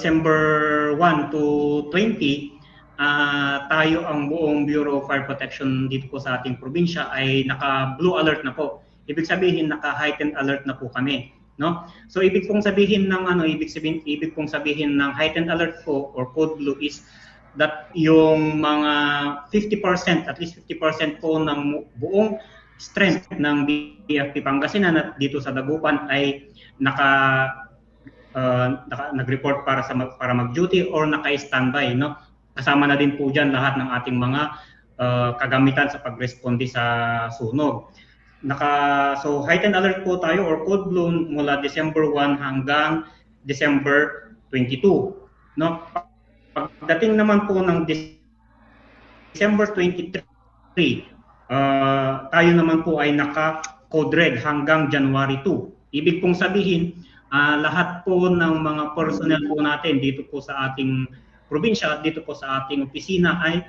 December 1 to 20, tayo ang buong Bureau of Fire Protection dito po sa ating probinsya ay naka-blue alert na po. Ibig sabihin naka-heightened alert na po kami, no? So ibig pong sabihin ng heightened alert po or code blue is that yung mga 50%, at least 50% po ng buong strength ng BFP Pangasinan at dito sa Dagupan ay nag-report para mag-duty or naka-standby, no? Kasama na din po diyan lahat ng ating mga kagamitan sa pagresponde sa sunog. So heightened alert po tayo or code blue mula December 1 hanggang December 22, no? Pagdating naman po ng December 23, tayo naman po ay naka-code red hanggang January 2. Ibig pong sabihin, lahat po ng mga personnel po natin dito po sa ating probinsya, dito po sa ating opisina ay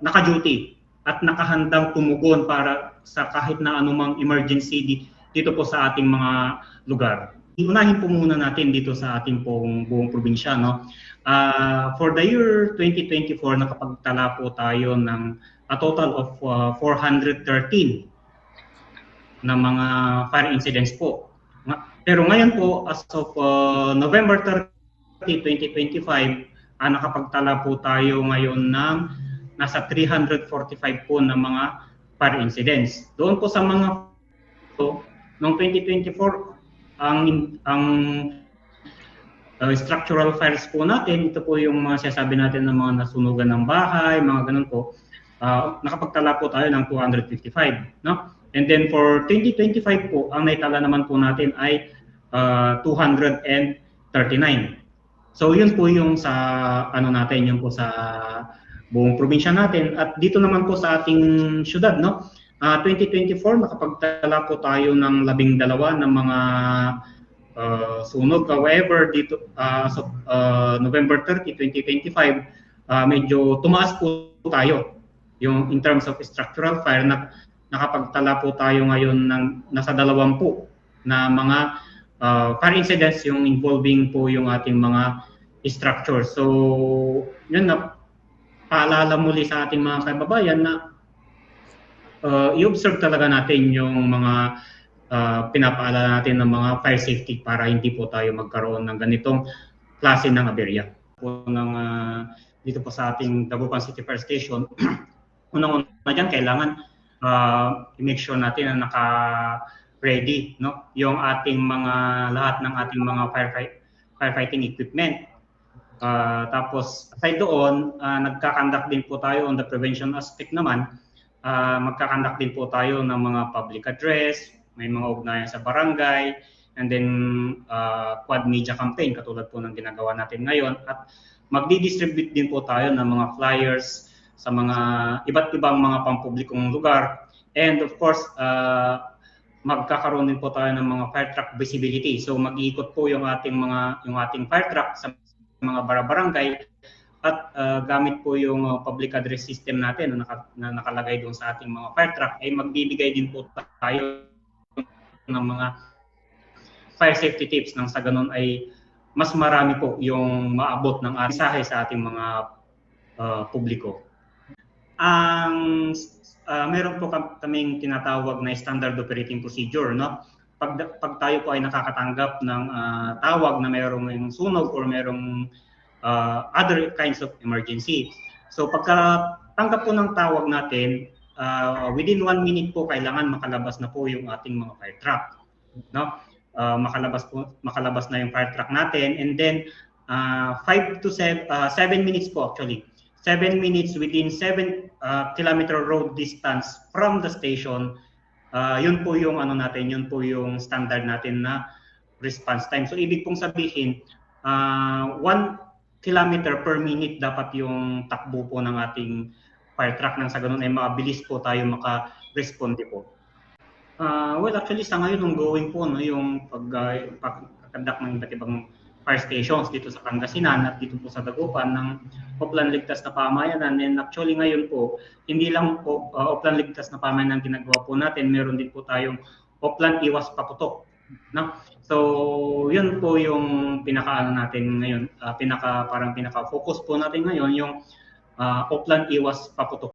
naka-duty at nakahandang tumugon para sa kahit na anumang emergency dito po sa ating mga lugar. Unahin po muna natin dito sa ating buong probinsya, no? For the year 2024, nakapagtala po tayo ng a total of 413 na mga fire incidents po. Pero ngayon po, as of November 30, 2025, nakapagtala po tayo ngayon ng nasa 345 po na mga fire incidents. Doon po sa mga noong 2024, ang structural fires po natin, ito po yung mga sinasabi natin ng mga nasunugan ng bahay, mga ganun po, nakapagtala po tayo ng 255, no? And then for 2025 po, ang naitala naman po natin ay 239. So yun po yung sa natin, yun po sa buong probinsya natin. At dito naman po sa ating syudad, no? 2024 nakapagtala po tayo ng 12 ng mga sunog. However, dito so November 30, 2025, medyo tumaas po tayo yung in terms of structural fire na nakapagtala po tayo ngayon ng nasa 20 na mga fire incidents yung involving po yung ating mga structure. So, yun na paalala muli sa ating mga kababayan na i-observe talaga natin yung mga pinapaalala natin ng mga fire safety para hindi po tayo magkaroon ng ganitong klase ng aberya. Dito po sa ating Dagupan City Fire Station, unang-una dyan, kailangan i-make sure natin na naka-ready, no? Yung ating lahat ng ating mga firefighting equipment. Tapos aside doon, nagkakandak din po tayo on the prevention aspect naman. Magkakandak din po tayo ng mga public address, may mga ugnayan sa barangay, and then quad media campaign katulad po ng ginagawa natin ngayon. At magdi-distribute din po tayo ng mga flyers sa mga iba't ibang mga pampublikong lugar. And of course, magkakaroon din po tayo ng mga fire truck visibility. So mag-iikot po yung ating fire truck sa mga barangay at gamit po yung public address system natin na nakalagay doon sa ating mga fire truck ay magbibigay din po tayo ng mga fire safety tips nang sa ganun ay mas marami po yung maabot ng mensahe sa ating mga publiko. Meron po kaming tinatawag na standard operating procedure, no? Pag tayo po ay nakakatanggap ng tawag na mayroong sunog or mayroong other kinds of emergency. So pagkatanggap po ng tawag natin, within 1 minute po kailangan makalabas na po yung ating mga fire truck, no? Makalabas na yung fire truck natin, and then 5 to 7 minutes po actually. 7 minutes within 7 kilometer road distance from the station, yun po yung yun po yung standard natin na response time. So ibig pong sabihin, 1 kilometer per minute dapat yung takbo po ng ating fire truck, nang sa ganun ay mabilis po tayo maka-responde po. Well, actually sa ngayon ongoing po yung pagkandak ng iba't ibang fire stations dito sa Pangasinan at dito po sa Dagupan ng Oplan Ligtas na Pamayanan. And actually ngayon po, hindi lang po Oplan Ligtas na Pamayanan ginagawa po natin, meron din po tayong Oplan Iwas Paputok. no? So, yun po yung pinaka-ano natin ngayon, parang pinaka-focus po natin ngayon, yung Oplan Iwas Paputok.